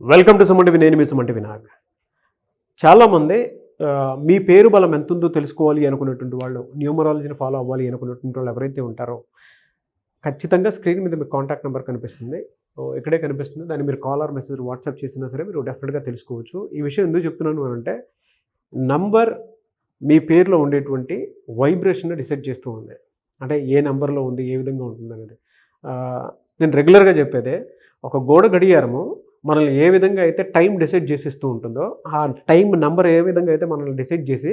Welcome to Suman TV. నేను మీ Suman TV Nag. చాలామంది మీ పేరు బలం ఎంత ఉందో తెలుసుకోవాలి అనుకున్నటువంటి వాళ్ళు, న్యూమరాలజీని ఫాలో అవ్వాలి అనుకున్నటువంటి వాళ్ళు ఎవరైతే ఉంటారో ఖచ్చితంగా స్క్రీన్ మీద మీకు కాంటాక్ట్ నెంబర్ కనిపిస్తుంది. ఇక్కడే కనిపిస్తుంది. దాన్ని మీరు కాల్ ఆర్ మెసేజ్ వాట్సాప్ చేసినా సరే మీరు డెఫినెట్గా తెలుసుకోవచ్చు. ఈ విషయం ఎందుకు చెప్తున్నాను అంటే నంబర్ మీ పేరులో ఉండేటువంటి వైబ్రేషన్ డిసైడ్ చేస్తూ ఉంది. అంటే ఏ నెంబర్లో ఉంది, ఏ విధంగా ఉంటుంది అనేది. నేను రెగ్యులర్గా చెప్పేదే, ఒక గోడ గడియారము మనల్ని ఏ విధంగా అయితే టైం డిసైడ్ చేసేస్తూ ఉంటుందో, ఆ టైం నెంబర్ ఏ విధంగా అయితే మనల్ని డిసైడ్ చేసి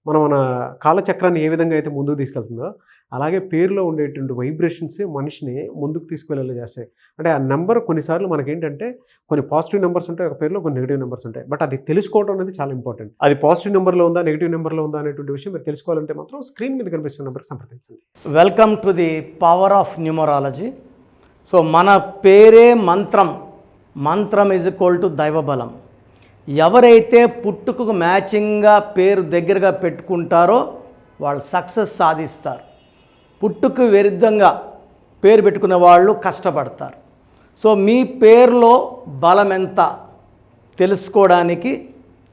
మన కాలచక్రాన్ని ఏ విధంగా అయితే ముందుకు తీసుకెళ్తుందో, అలాగే పేరులో ఉండేటువంటి వైబ్రేషన్స్ మనిషిని ముందుకు తీసుకువెళ్ళేలా చేస్తాయి. అంటే ఆ నెంబర్ కొన్నిసార్లు మనకేంటంటే కొన్ని పాజిటివ్ నెంబర్స్ ఉంటాయి, ఒక పేరులో కొన్ని నెగిటివ్ నెంబర్స్ ఉంటాయి. బట్ అది తెలుసుకోవడం అనేది చాలా ఇంపార్టెంట్. అది పాజిటివ్ నెంబర్లో ఉందా, నెగిటివ్ నెంబర్లో ఉందా అనేటువంటి విషయం మీరు తెలుసుకోవాలంటే మాత్రం స్క్రీన్ మీద కనిపిస్తున్న నెంబర్కి సంప్రదించండి. Welcome to the power of numerology. So మన పేరే మంత్రం, మంత్రం ఈజ్ ఈక్వల్ టు దైవబలం. ఎవరైతే పుట్టుకకు మ్యాచింగ్గా పేరు దగ్గరగా పెట్టుకుంటారో వాళ్ళు సక్సెస్ సాధిస్తారు. పుట్టుకు విరుద్ధంగా పేరు పెట్టుకునే వాళ్ళు కష్టపడతారు. సో మీ పేరులో బలం ఎంత తెలుసుకోవడానికి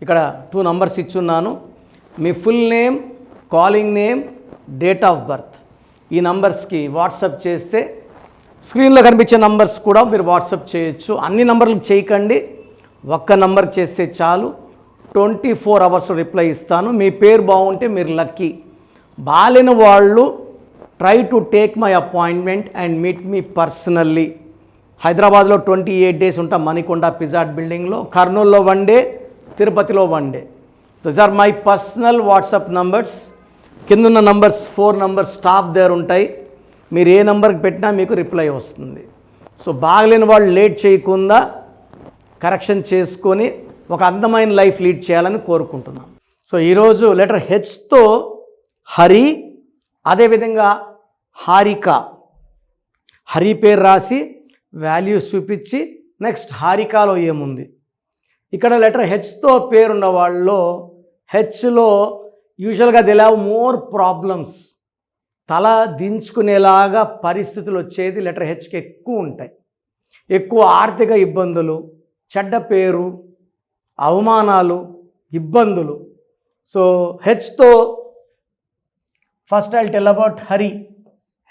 ఇక్కడ 2 నంబర్స్ ఇచ్చున్నాను. మీ full name, calling name, date of birth. ఈ నంబర్స్కి వాట్సాప్ చేస్తే స్క్రీన్లో కనిపించే నంబర్స్ కూడా మీరు వాట్సాప్ చేయొచ్చు. అన్ని నంబర్లకు చేయకండి, ఒక్క నంబర్ చేస్తే చాలు. 24 అవర్స్ రిప్లై ఇస్తాను. మీ పేరు బాగుంటే మీరు లక్కీ. బాలేని వాళ్ళు try to take my appointment and meet me personally. హైదరాబాద్లో 28 డేస్ ఉంటాం, మణికొండ పిజాట్ బిల్డింగ్లో. కర్నూలులో 1 డే, తిరుపతిలో 1 day. Those are my personal WhatsApp numbers. కిందున్న నంబర్స్ 4 నంబర్స్ స్టాఫ్ దగ్గర ఉంటాయి. మీరు ఏ నెంబర్కి పెట్టినా మీకు రిప్లై వస్తుంది. సో బాగలేని వాళ్ళు లేట్ చేయకుండా కరెక్షన్ చేసుకొని ఒక అందమైన లైఫ్ లీడ్ చేయాలని కోరుకుంటున్నాను. సో ఈరోజు లెటర్ హెచ్తో హరి, అదేవిధంగా హారిక. హరి పేరు రాసి వాల్యూస్ చూపించి నెక్స్ట్ హారికలో ఏముంది. ఇక్కడ లెటర్ హెచ్తో పేరున్న వాళ్ళలో హెచ్లో యూజువల్గా దే హ్యావ్ మోర్ ప్రాబ్లమ్స్. తల దించుకునేలాగా పరిస్థితులు వచ్చేది లెటర్ హెచ్కి ఎక్కువ ఉంటాయి. ఎక్కువ ఆర్థిక ఇబ్బందులు, చెడ్డ పేరు, అవమానాలు, ఇబ్బందులు. సో హెచ్తో first I tell about Hari.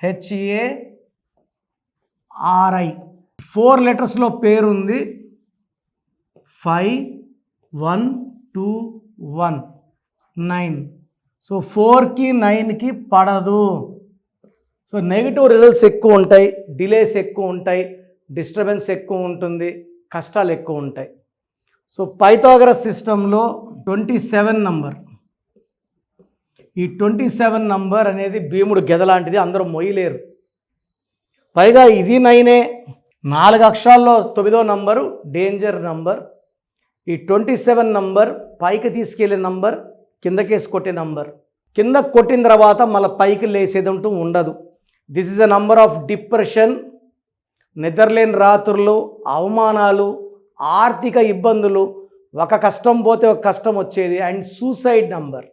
HARI 4 లెటర్స్లో పేరుంది. 5121 సో 4కి 9కి పడదు. సో నెగిటివ్ రిజల్ట్స్ ఎక్కువ ఉంటాయి, డిలేస్ ఎక్కువ ఉంటాయి, డిస్టర్బెన్స్ ఎక్కువ ఉంటుంది, కష్టాలు ఎక్కువ ఉంటాయి. సో పైథాగరస్ సిస్టంలో 27 నంబర్, ఈ 27 నంబర్ అనేది భీముడు గెద లాంటిది, అందరూ మొయ్యలేరు. పైగా ఇది 9 4 అక్షరాల్లో 9వ నంబరు డేంజర్ నంబర్. ఈ 27 నంబర్ పైకి తీసుకెళ్లే నంబర్, కిందకేసి కొట్టే నంబర్. కింద కొట్టిన తర్వాత మళ్ళీ పైకి లేసేదంటూ ఉండదు. This is a number of depression, నిద్రలేని రాత్రులు, అవమానాలు, ఆర్థిక ఇబ్బందులు, ఒక కష్టం పోతే ఒక కష్టం వచ్చేది, అండ్ సూసైడ్ నంబర్.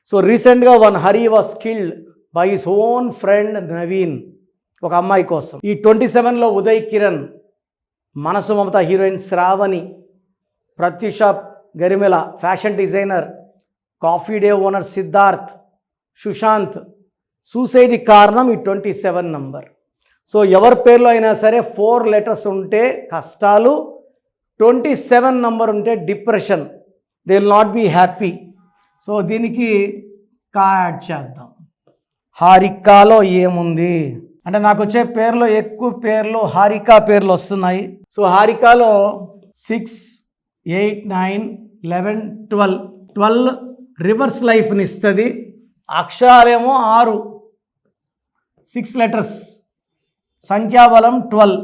సో రీసెంట్గా one Hari was killed by his own friend Naveen, ఒక అమ్మాయి కోసం. ఈ 27లో Uday Kiran, Manasu Mamata heroine Sravani, Pratyusha Garimella fashion designer, coffee day owner Siddharth, Sushant. సూసైడ్కి కారణం ఈ 27 నంబర్. సో ఎవరి పేర్లో అయినా సరే 4 లెటర్స్ ఉంటే కష్టాలు, 27 నంబర్ ఉంటే depression. They will not be happy. So దీనికి యాడ్ చేద్దాం. హారికాలో ఏముంది అంటే నాకు వచ్చే పేర్లో ఎక్కువ పేర్లు హారికా పేర్లు వస్తున్నాయి. సో హారికాలో 6, 8, 9, 11, 12 రివర్స్ లైఫ్ని ఇస్తుంది. అక్షరాలేమో 6, 6 లెటర్స్, సంఖ్యాబలం 12.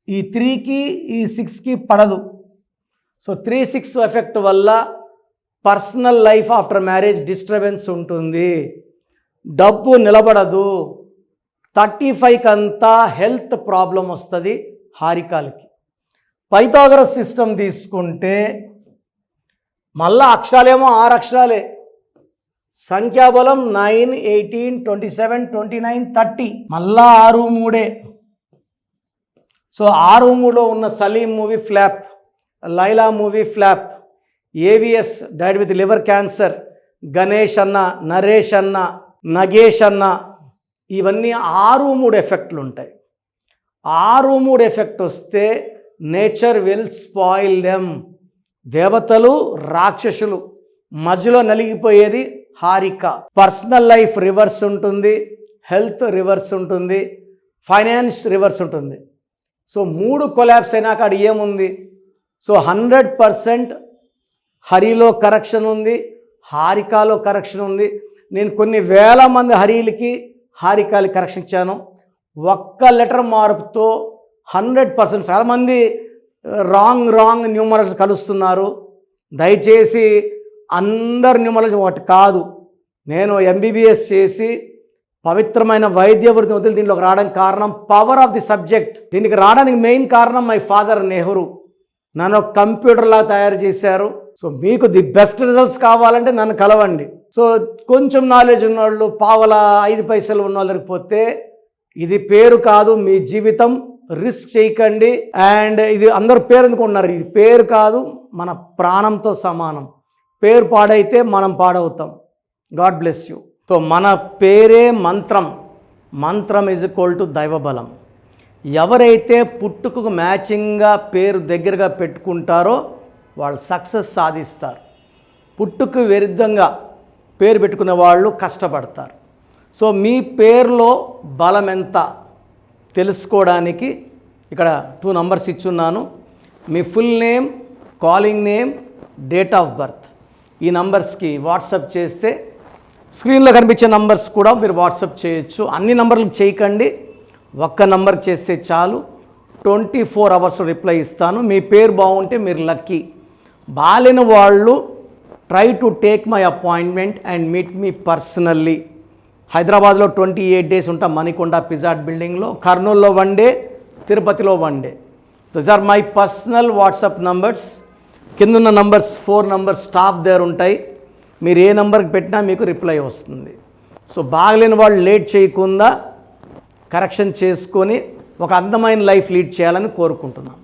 ఈ 3కి ఈ 6కి పడదు. సో 3-6 ఎఫెక్ట్ వల్ల personal life after marriage disturbance ఉంటుంది, డబ్బు నిలబడదు. 35 అంతా హెల్త్ ప్రాబ్లం వస్తుంది హారికాలకి. పైథాగరస్ సిస్టమ్ తీసుకుంటే మళ్ళా అక్షరాలేమో 6 అక్షరాలే, సంఖ్యాబలం 9, 18, 27, 29, 30, మళ్ళా 6, 3. సో ఆ రూములో ఉన్న Saleem movie flop, Laila movie flop, AVS died with liver cancer, Ganesh అన్న, నరేష్ అన్న, నగేష్ అన్న, ఇవన్నీ 6 ఎఫెక్ట్లు ఉంటాయి. 6 ఎఫెక్ట్ వస్తే నేచర్ విల్ స్పాయిల్ దెమ్. దేవతలు రాక్షసులు మధ్యలో నలిగిపోయేది హారిక. పర్సనల్ లైఫ్ రివర్స్ ఉంటుంది, హెల్త్ రివర్స్ ఉంటుంది, ఫైనాన్స్ రివర్స్ ఉంటుంది. సో 3 కొలాప్స్ అయినాక అది ఏముంది? సో 100% హరిలో కరెక్షన్ ఉంది, హారికాలో కరెక్షన్ ఉంది. నేను కొన్ని వేల మంది హరీలకి హారికాలకి కరెక్షన్ ఇచ్చాను. ఒక్క లెటర్ మార్పుతో 100%. చాలామంది రాంగ్ న్యూమరల్స్ కలుస్తున్నారు. దయచేసి అందరు న్యూమరల్స్ ఒకటి కాదు. నేను ఎంబీబీఎస్ చేసి పవిత్రమైన వైద్య వృత్తి వదిలి దీంట్లోకి రావడానికి కారణం పవర్ ఆఫ్ ది సబ్జెక్ట్. దీనికి రావడానికి మెయిన్ కారణం మై ఫాదర్ నెహ్రూ. నన్ను ఒక కంప్యూటర్లా తయారు చేశారు. సో మీకు ది బెస్ట్ రిజల్ట్స్ కావాలంటే నన్ను కలవండి. సో కొంచెం నాలెడ్జ్ ఉన్నవాళ్ళు, పావలా 5 పైసలు ఉన్న వాళ్ళకి పోతే ఇది పేరు కాదు, మీ జీవితం. రిస్క్ చేయకండి. అండ్ ఇది అందరు పేరు ఎందుకున్నారు, ఇది పేరు కాదు, మన ప్రాణంతో సమానం. పేరు పాడైతే మనం పాడవుతాం. God bless you. సో మన పేరే మంత్రం. మంత్రం ఈజ్ ఈక్వల్ టు దైవబలం. ఎవరైతే పుట్టుకకు మ్యాచింగ్గా పేరు దగ్గరగా పెట్టుకుంటారో వాళ్ళు సక్సెస్ సాధిస్తారు. పుట్టుకు విరుద్ధంగా పేరు పెట్టుకునే వాళ్ళు కష్టపడతారు. సో మీ పేరులో బలం ఎంత తెలుసుకోవడానికి ఇక్కడ 2 నంబర్స్ ఇచ్చున్నాను. మీ full name, calling name, date of birth. ఈ నంబర్స్కి వాట్సాప్ చేస్తే స్క్రీన్లో కనిపించే నంబర్స్ కూడా మీరు వాట్సాప్ చేయొచ్చు. అన్ని నంబర్లకు చేయకండి, ఒక్క నంబర్ చేస్తే చాలు. 24 అవర్స్ రిప్లై ఇస్తాను. మీ పేరు బాగుంటే మీరు లక్కీ. బాలేని వాళ్ళు try to take my appointment and meet me personally. హైదరాబాద్లో 28 డేస్ ఉంటా, మణికొండ పిజాట్ బిల్డింగ్లో. కర్నూలులో 1 డే, తిరుపతిలో 1 day. Those are my personal WhatsApp numbers. కిందున్న నంబర్స్ 4 నంబర్స్ స్టాఫ్ దగ్గర ఉంటాయి. మీరు ఏ నంబర్కి పెట్టినా మీకు రిప్లై వస్తుంది. సో బాగలేని వాళ్ళు లేట్ చేయకుండా కరెక్షన్ చేసుకొని ఒక అందమైన లైఫ్ లీడ్ చేయాలని కోరుకుంటున్నాను.